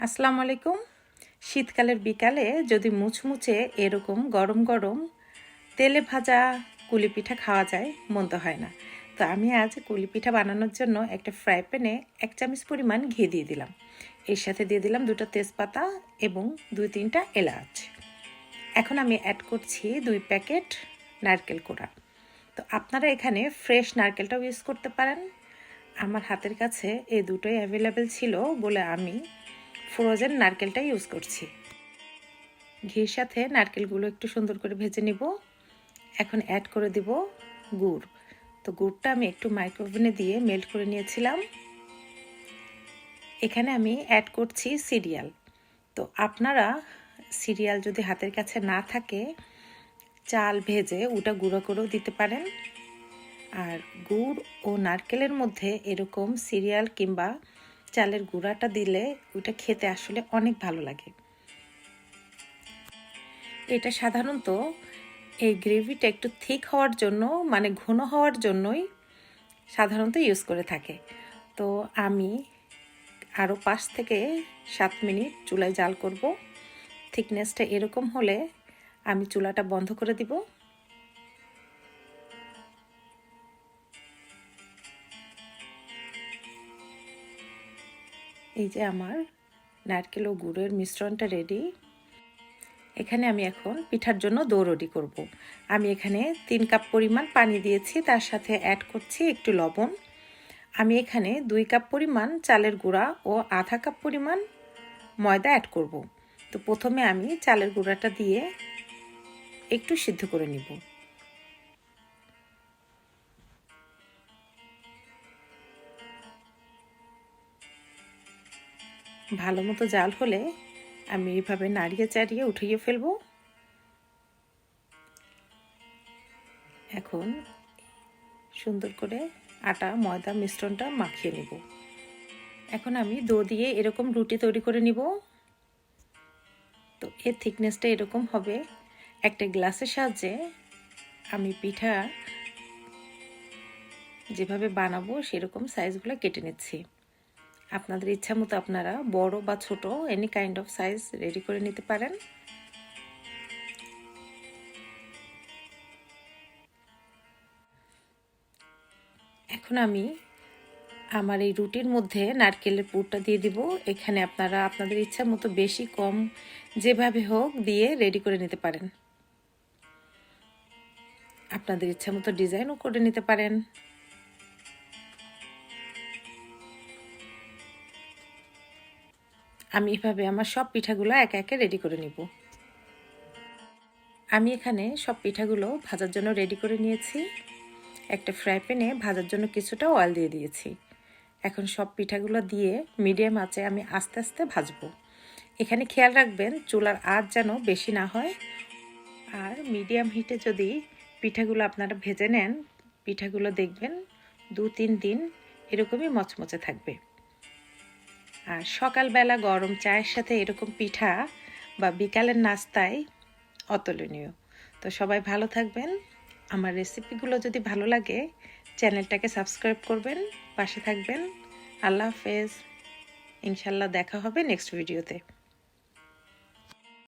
আসসালামু আলাইকুম। শীতকালের বিকালে যদি মুচমুচে এরকম গরম গরম তেলে ভাজা কুলি পিঠা খাওয়া যায় মন্দ হয় না। তো আমি আজ কুলি পিঠা বানানোর জন্য একটা ফ্রাই প্যানে 1 চামচ পরিমাণ ঘি দিয়ে দিলাম। এর সাথে দিয়ে দিলাম 2টা তেজপাতা এবং 2-3টা এলাচ। এখন আমি অ্যাড করছি 2 প্যাকেট নারকেল কোড়া। তো আপনারা এখানে ফ্রেশ নারকেলটাও ইউজ করতে পারেন। আমার হাতের কাছে এই দুটোই অ্যাভেলেবেল ছিল বলে আমি ফ্রোজেন নারকেলটা ইউজ করছি। ঘির সাথে নারকেলগুলো একটু সুন্দর করে ভেজে নিব। এখন অ্যাড করে দিব গুড়। তো গুড়টা আমি একটু মাইক্রোওভেনে দিয়ে মেল্ট করে নিয়েছিলাম। এখানে আমি অ্যাড করছি সিরিয়াল। তো আপনারা সিরিয়াল যদি হাতের কাছে না থাকে চাল ভেজে ওটা গুঁড়ো করেও দিতে পারেন। আর গুড় ও নারকেলের মধ্যে এরকম সিরিয়াল কিংবা চালের গুঁড়াটা দিলে ওইটা খেতে আসলে অনেক ভালো লাগে। এটা সাধারণত এই গ্রেভিটা একটু থিক হওয়ার জন্য মানে ঘন হওয়ার জন্যই সাধারণত ইউজ করে থাকে। তো আমি আরও 5 থেকে 7 মিনিট চুলায় জাল করব। থিকনেসটা এরকম হলে আমি চুলাটা বন্ধ করে দিব। এই যে আমার নারকেল ও গুড়ের মিশ্রণটা রেডি। এখানে আমি এখন পিঠার জন্য ডো রেডি করব। আমি এখানে 3 কাপ পরিমাণ পানি দিয়েছি, তার সাথে অ্যাড করছি একটু লবণ। আমি এখানে 2 কাপ পরিমাণ চালের গুঁড়া ও আধা কাপ পরিমাণ ময়দা অ্যাড করব। তো প্রথমে আমি চালের গুঁড়াটা দিয়ে একটু সিদ্ধ করে নিব। ভালো মতো জাল হলে আমি এইভাবে নাড়িয়ে চাড়িয়ে উঠিয়ে ফেলব। এখন সুন্দর করে আটা ময়দা মিশ্রণটা মাখিয়ে নেব। এখন আমি ডো দিয়ে এরকম রুটি তৈরি করে নিব। তো এর থিকনেসটা এরকম হবে। একটা গ্লাসের সাহায্যে আমি পিঠা যেভাবে বানাবো সেরকম সাইজগুলো কেটে নিচ্ছি। আপনাদের ইচ্ছা মতো আপনারা বড় বা ছোট any kind of size ready করে নিতে পারেন। এখন আমি আমার এই রুটির মধ্যে নারকেলের পুরটা দিয়ে দিব। এখানে আপনারা আপনাদের ইচ্ছা মতো বেশি কম যেভাবে হোক দিয়ে রেডি করে নিতে পারেন। আপনাদের ইচ্ছা মতো ডিজাইনও করে নিতে পারেন। আমি এভাবে আমার সব পিঠাগুলো একে একে রেডি করে নিব। আমি এখানে সব পিঠাগুলো ভাজার জন্য রেডি করে নিয়েছি। একটা ফ্রাই প্যানে ভাজার জন্য কিছুটা অয়েল দিয়ে দিয়েছি। এখন সব পিঠাগুলো দিয়ে মিডিয়াম আঁচে আমি আস্তে আস্তে ভাজবো। এখানে খেয়াল রাখবেন চুলার আঁচ যেন বেশি না হয়। আর মিডিয়াম হিটে যদি পিঠাগুলো আপনারা ভেজে নেন পিঠাগুলো দেখবেন 2-3 দিন এরকমই মচমচে থাকবে। আর সকালবেলা গরম চায়ের সাথে এরকম পিঠা বা বিকালের নাস্তায় অতুলনীয়। তো সবাই ভালো থাকবেন। আমার রেসিপিগুলো যদি ভালো লাগে চ্যানেলটাকে সাবস্ক্রাইব করবেন, পাশে থাকবেন। আল্লাহ হাফেজ। ইনশাল্লাহ দেখা হবে নেক্সট ভিডিওতে।